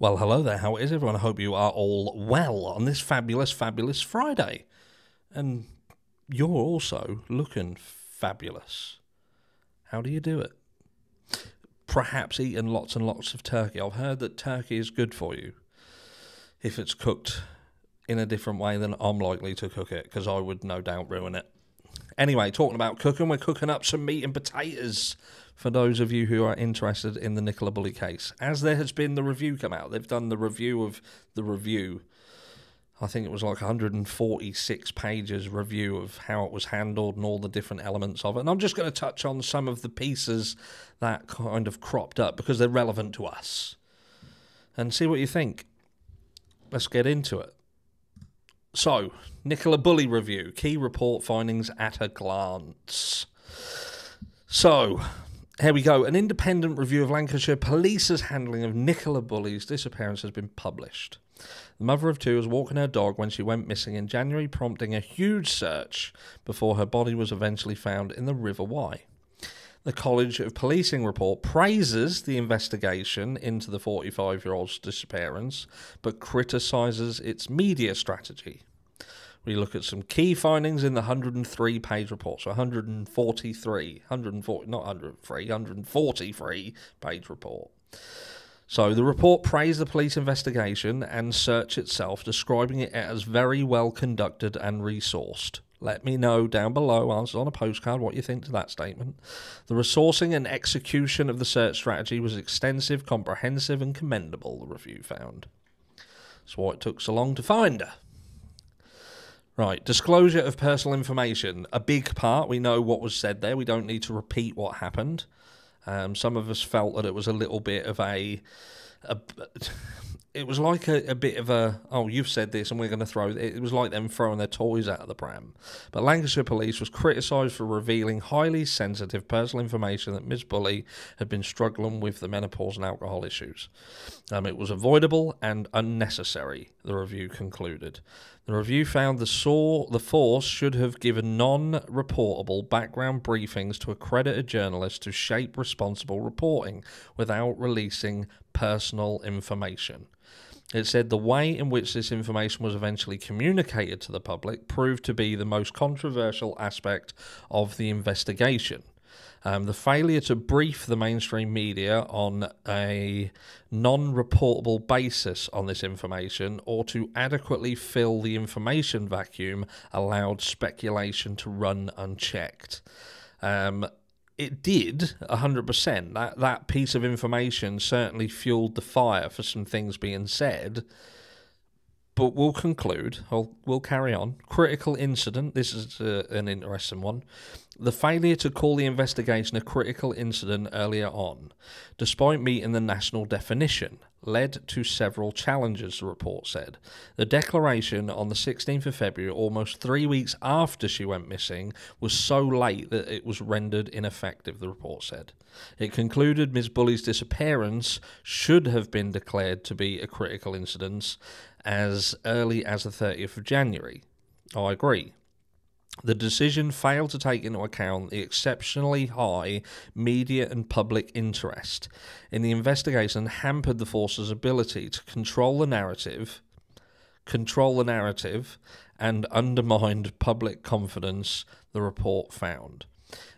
Well, hello there. How is everyone? I hope you are all well on this fabulous, fabulous Friday. And you're also looking fabulous. How do you do it? Perhaps eating lots and lots of turkey. I've heard that turkey is good for you if it's cooked in a different way than I'm likely to cook it, because I would no doubt ruin it. Anyway, talking about cooking, we're cooking up some meat and potatoes for those of you who are interested in the Nicola Bulley case. As there has been the review come out, they've done the review of the review. I think it was like 146 pages review of how it was handled and all the different elements of it. And I'm just going to touch on some of the pieces that kind of cropped up because they're relevant to us. And see what you think. Let's get into it. So, Nicola Bulley review. Key report findings at a glance. So, here we go. An independent review of Lancashire Police's handling of Nicola Bulley's disappearance has been published. The mother of two was walking her dog when she went missing in January, prompting a huge search before her body was eventually found in the River Wye. The College of Policing report praises the investigation into the 45-year-old's disappearance, but criticises its media strategy. We look at some key findings in the 103-page report, so 143-page report. So the report praised the police investigation and search itself, describing it as very well conducted and resourced. Let me know down below, answers on a postcard, what you think to that statement. The resourcing and execution of the search strategy was extensive, comprehensive and commendable, the review found. That's why it took so long to find her. Right, disclosure of personal information. A big part, we know what was said there. We don't need to repeat what happened. Some of us felt that it was a little bit of it was like a bit of a, oh, you've said this and we're going to throw it. It was like them throwing their toys out of the pram. But Lancashire Police was criticised for revealing highly sensitive personal information that Ms Bulley had been struggling with the menopause and alcohol issues. It was avoidable and unnecessary, the review concluded. The review found the force should have given non-reportable background briefings to accredited journalists to shape responsible reporting without releasing personal information. It said the way in which this information was eventually communicated to the public proved to be the most controversial aspect of the investigation. The failure to brief the mainstream media on a non-reportable basis on this information or to adequately fill the information vacuum allowed speculation to run unchecked. It did, 100%. That piece of information certainly fueled the fire for some things being said. But we'll conclude, we'll carry on. Critical incident, this is an interesting one. The failure to call the investigation a critical incident earlier on, despite meeting the national definition, led to several challenges, the report said. The declaration on the 16th of February, almost 3 weeks after she went missing, was so late that it was rendered ineffective, the report said. It concluded Ms Bulley's disappearance should have been declared to be a critical incident as early as the 30th of January. I agree. The decision failed to take into account the exceptionally high media and public interest in the investigation and hampered the force's ability to control the narrative and undermined public confidence, the report found.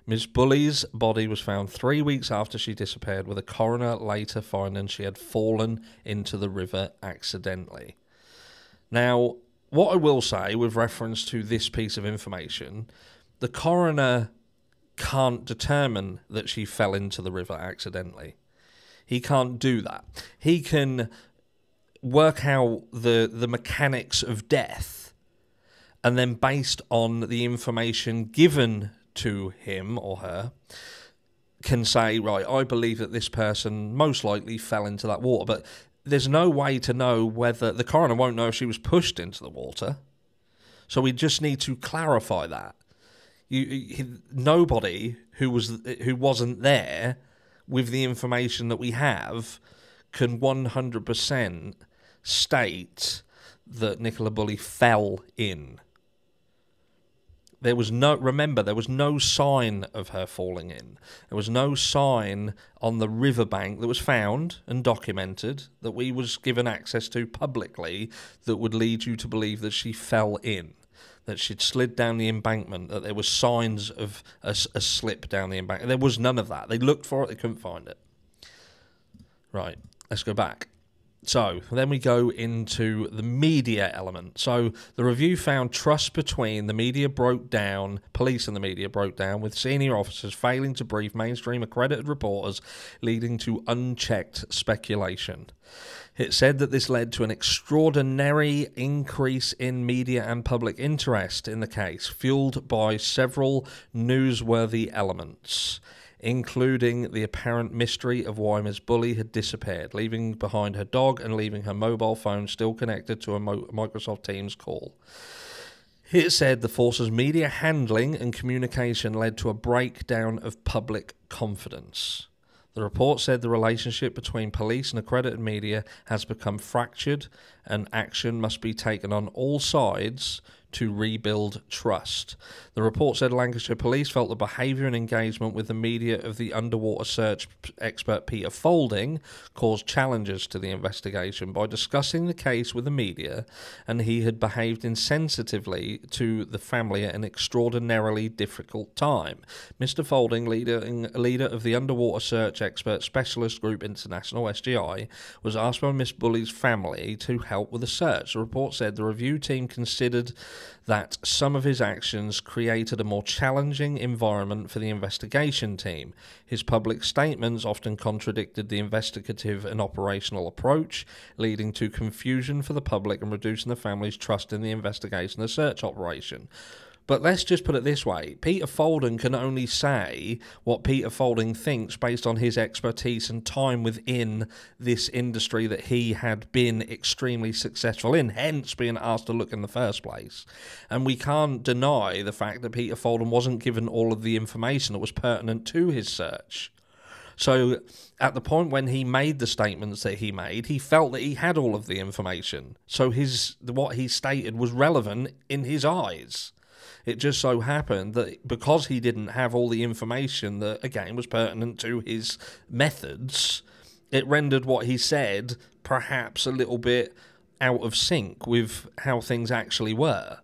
Ms Bulley's body was found 3 weeks after she disappeared, with a coroner later finding she had fallen into the river accidentally. Now, what I will say with reference to this piece of information, the coroner can't determine that she fell into the river accidentally. He can't do that. He can work out the mechanics of death, and then based on the information given to him or her, can say, right, I believe that this person most likely fell into that water, but there's no way to know whether the coroner won't know if she was pushed into the water. So we just need to clarify that. Nobody who wasn't there with the information that we have can 100% state that Nicola Bulley fell in. There was no, remember, there was no sign of her falling in. There was no sign on the riverbank that was found and documented that we was given access to publicly that would lead you to believe that she fell in, that she'd slid down the embankment, that there were signs of a slip down the embankment. There was none of that. They looked for it, they couldn't find it. Right, let's go back. So, then we go into the media element. So, the review found trust between the media broke down, police and the media broke down, with senior officers failing to brief mainstream accredited reporters, leading to unchecked speculation. It said that this led to an extraordinary increase in media and public interest in the case, fueled by several newsworthy elements, including the apparent mystery of why Ms. Bulley had disappeared, leaving behind her dog and leaving her mobile phone still connected to a Microsoft Teams call. It said the force's media handling and communication led to a breakdown of public confidence. The report said the relationship between police and accredited media has become fractured and action must be taken on all sides to rebuild trust. The report said Lancashire Police felt the behaviour and engagement with the media of the underwater search expert Peter Folding caused challenges to the investigation by discussing the case with the media, and he had behaved insensitively to the family at an extraordinarily difficult time. Mr. Folding, leader of the Underwater Search Expert Specialist Group International, SGI, was asked by Miss Bulley's family to help with the search. The report said the review team considered that some of his actions created a more challenging environment for the investigation team. His public statements often contradicted the investigative and operational approach, leading to confusion for the public and reducing the family's trust in the investigation and the search operation. But let's just put it this way. Peter Folding can only say what Peter Folding thinks based on his expertise and time within this industry that he had been extremely successful in, hence being asked to look in the first place. And we can't deny the fact that Peter Folding wasn't given all of the information that was pertinent to his search. So at the point when he made the statements that he made, he felt that he had all of the information. So what he stated was relevant in his eyes. It just so happened that because he didn't have all the information that, again, was pertinent to his methods, it rendered what he said perhaps a little bit out of sync with how things actually were.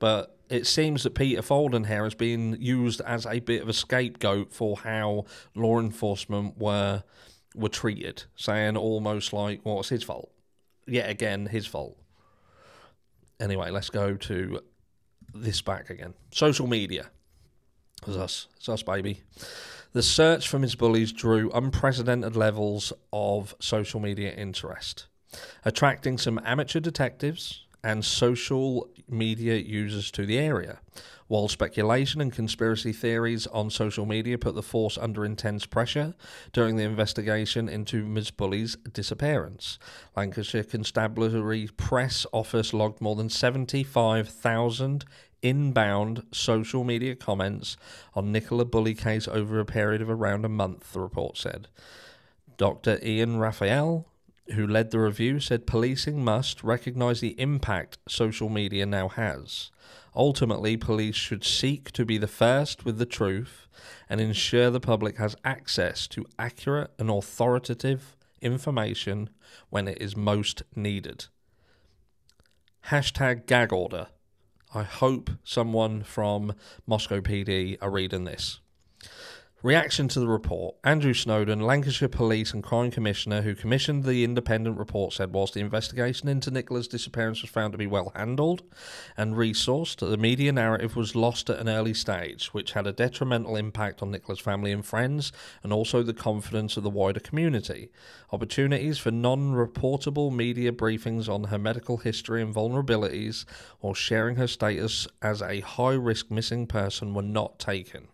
But it seems that Peter Folding here has been used as a bit of a scapegoat for how law enforcement were treated, saying almost like, well, it's his fault. Yet again, his fault. Anyway, let's go to this back again. Social media. It's us, baby. The search for Ms. Bulley's drew unprecedented levels of social media interest, attracting some amateur detectives and social media users to the area, while speculation and conspiracy theories on social media put the force under intense pressure during the investigation into Ms. Bulley's disappearance. Lancashire Constabulary Press Office logged more than 75,000 inbound social media comments on Nicola Bulley case over a period of around a month, the report said. Dr. Ian Raphael, who led the review, said policing must recognise the impact social media now has. Ultimately, police should seek to be the first with the truth and ensure the public has access to accurate and authoritative information when it is most needed. Hashtag gag order. I hope someone from Moscow PD are reading this. Reaction to the report. Andrew Snowden, Lancashire Police and Crime Commissioner, who commissioned the independent report, said whilst the investigation into Nicola's disappearance was found to be well handled and resourced, the media narrative was lost at an early stage, which had a detrimental impact on Nicola's family and friends, and also the confidence of the wider community. Opportunities for non-reportable media briefings on her medical history and vulnerabilities, or sharing her status as a high-risk missing person, were not taken.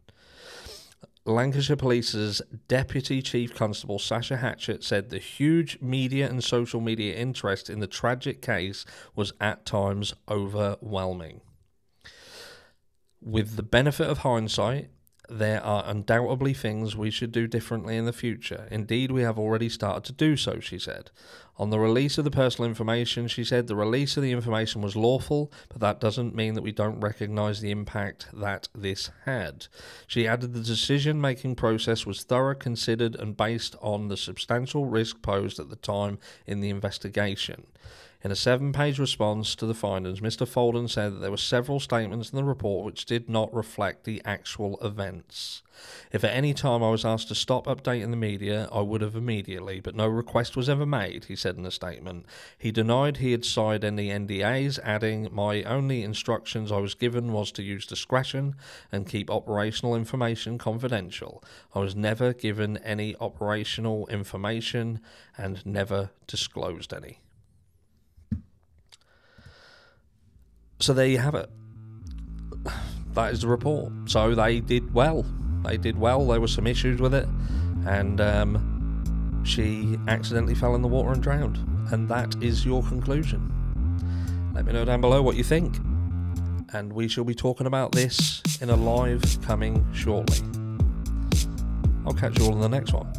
Lancashire Police's Deputy Chief Constable Sasha Hatchett said the huge media and social media interest in the tragic case was at times overwhelming. With the benefit of hindsight, There are undoubtedly things we should do differently in the future. Indeed, we have already started to do so, she said. On the release of the personal information, she said, the release of the information was lawful, but that doesn't mean that we don't recognise the impact that this had. She added the decision-making process was thorough, considered, and based on the substantial risk posed at the time in the investigation. In a 7-page response to the findings, Mr. Folden said that there were several statements in the report which did not reflect the actual events. If at any time I was asked to stop updating the media, I would have immediately, but no request was ever made, he said in a statement. He denied he had signed any NDAs, adding, my only instructions I was given was to use discretion and keep operational information confidential. I was never given any operational information and never disclosed any. So there you have it. That is the report. So they did well. There were some issues with it, and she accidentally fell in the water and drowned. And that is your conclusion. Let me know down below what you think, and we shall be talking about this in a live coming shortly. I'll catch you all in the next one.